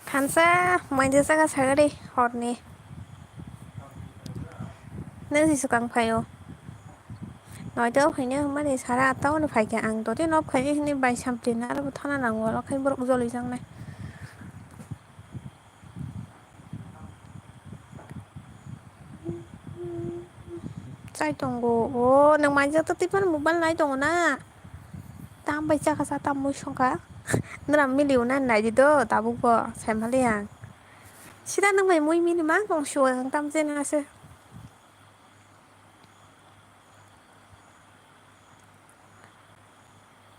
खानसा major जागा सागari hotni nang si sukang phayo nói tớ phải nhớ mấy ngày xả tao nó phải cái ăn tối nó phải như bài xăm tiền nó thằng nào ngồi nó khai bốc rồi rằng này sai tông go ô nang mai giờ tao tiếp nó một ban lại tông na tam bài chắc sao tam mua xong cả nó làm mi liu nan này gì đó tao bốc bò xem hết đi à chỉ là nang mày mua mi mà còn sure thằng tam trên là sao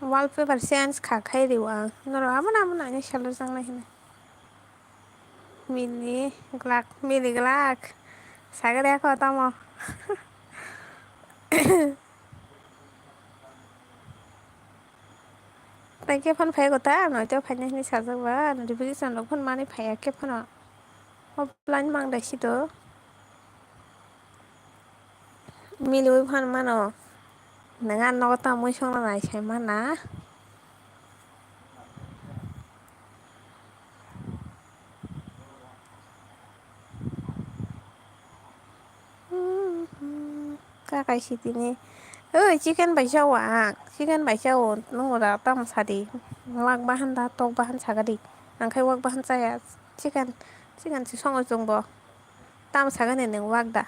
wallpaper sense khá khai đi à nó là mà nó như sao rằng này mini glak sao cái đó tao mà tại cái phần phải của ta nói cho phải như sao rồi và notification nó phần mà này phải cái phần nào offline mang đại sĩ đó mi lưu phần mà nó nang nó tao mới xong là này xem mà ná các cái gì thì nè chicken bảy châu à chicken bảy châu nó ngồi đó tao sao đi wag bahan da to bahan sao đi ăn khai wag bahan saya chicken chỉ xong rồi dùng bò tao sao cái này nè wag da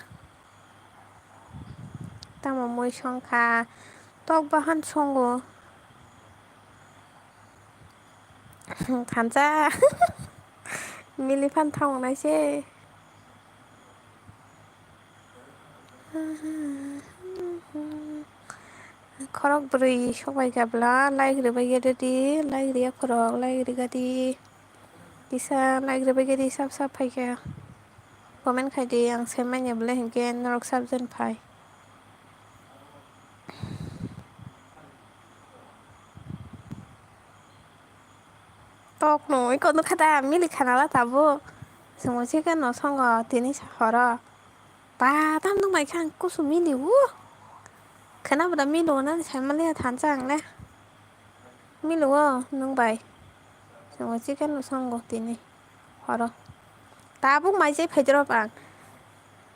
tao mà mới xong kha to bahan xong rồi tham gia mili phan thong này chứ खरक ब्रै सबाय गाबला लायग्रोबाय गेदेदि लायग्रिया खरक लायग्रिगादि दिसा लायग्रोबाय गेदि साब साब फायगा comment खायदि आं सेमायनोबलाय हेंगेन नरक साबजेन फाय tóc nổi con nó khata mili khana la tabu semua sih kan no songo tini sahara ba tam nung mai khang ko su mili wu khana bada milo na sama le than chang le milo nung bai semua sih kan no songo tini hara tabu mai sai phedro bang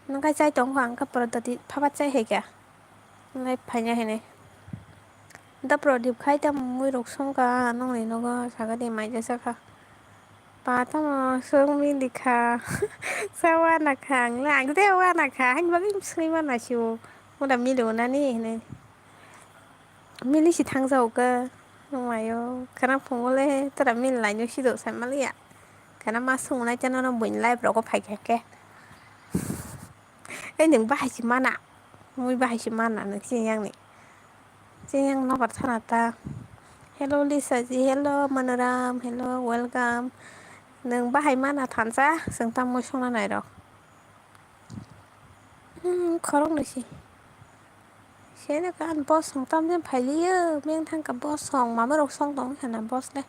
nung kai chai tong hwang ka prodati phabat chai he kya nai phanya he ne da prodip khai tam mui rok songa nong le no ga saga de mai ja sa kha bà tao mà sương mi đi khà sao qua nạc hàng làng thế qua nạc hà anh vẫn suy mà là chiều mua đầm mi đồ nè này mi lý chỉ thăng dầu cơ không phải đâu khả năng phùng lên tao đầm mi lại như chỉ đồ sản mà lý ạ khả năng mà sung này cho nó bình lại rồi có phải kẹt cái những bài chỉ mà nè muy bài chỉ mà nè nó chỉ nhang nó bật thân ta hello Lisa ji hello Manoram hello welcome đừng bác hay má là thản ra sừng tâm môi xong này đâu khó lắm được gì thế là cái anh boss sừng tâm nên phải lý miếng thằng cả boss sòng mà mới đọc xong tổng thành là boss đấy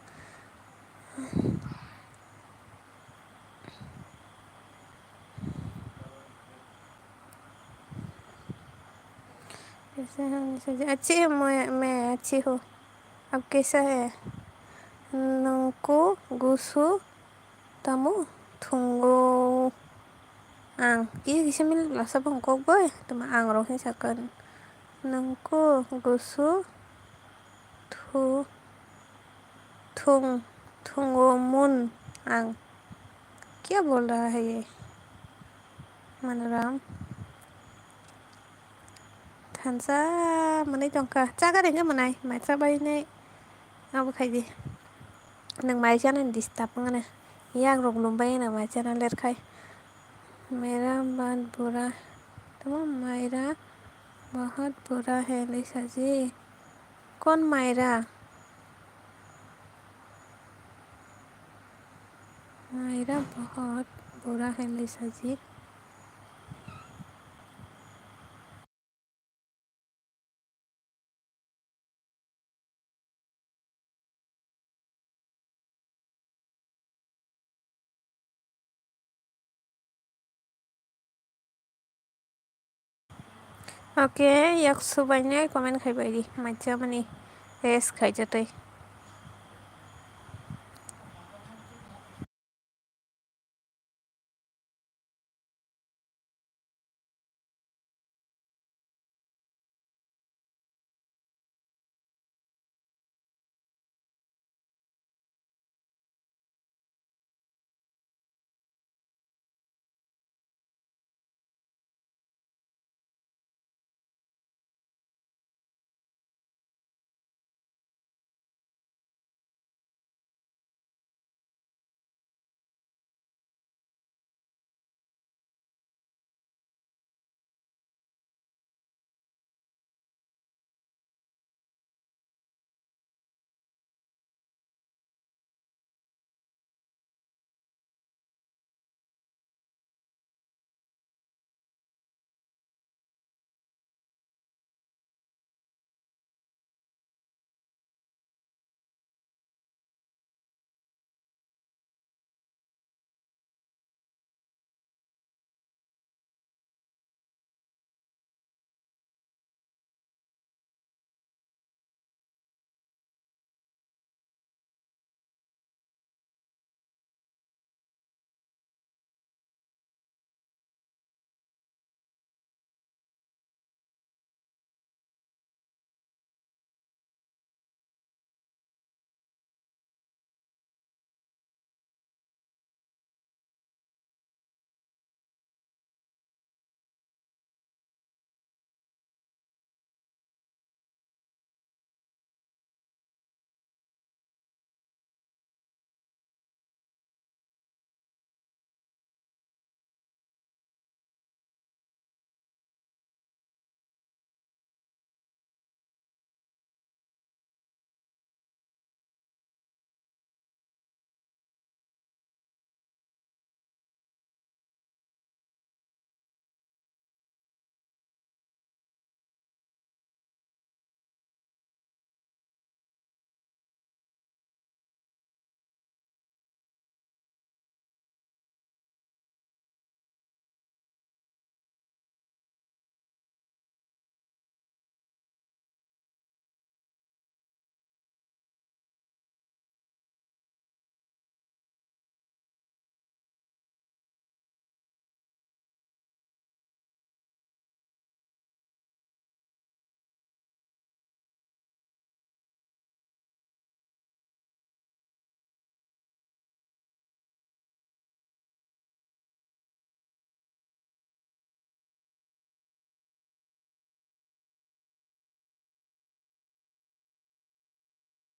अच्छी है मैं अच्छी हूँ अब कैसा है nungku gusu tamu tunggu ang iya bisa mil lah sabang kok boy tuma ang roh ni sakan nungku gusu thu thung thungu mun ang क्या बोल रहा है ये मनोरम थांसा मनै दंका जागा देंगे मनाय माइसा बाय ने अब खाय दे नों माइ जाना disturb ngana yang rok lumbai na mai chana ler khai मेरा मन बुरा तुम मायरा बहुत बुरा है लिसा जी कौन मायरा मायरा बहुत बुरा है लिसा जी Oke, yak subanya komen khai bai di macam ni es khai jatai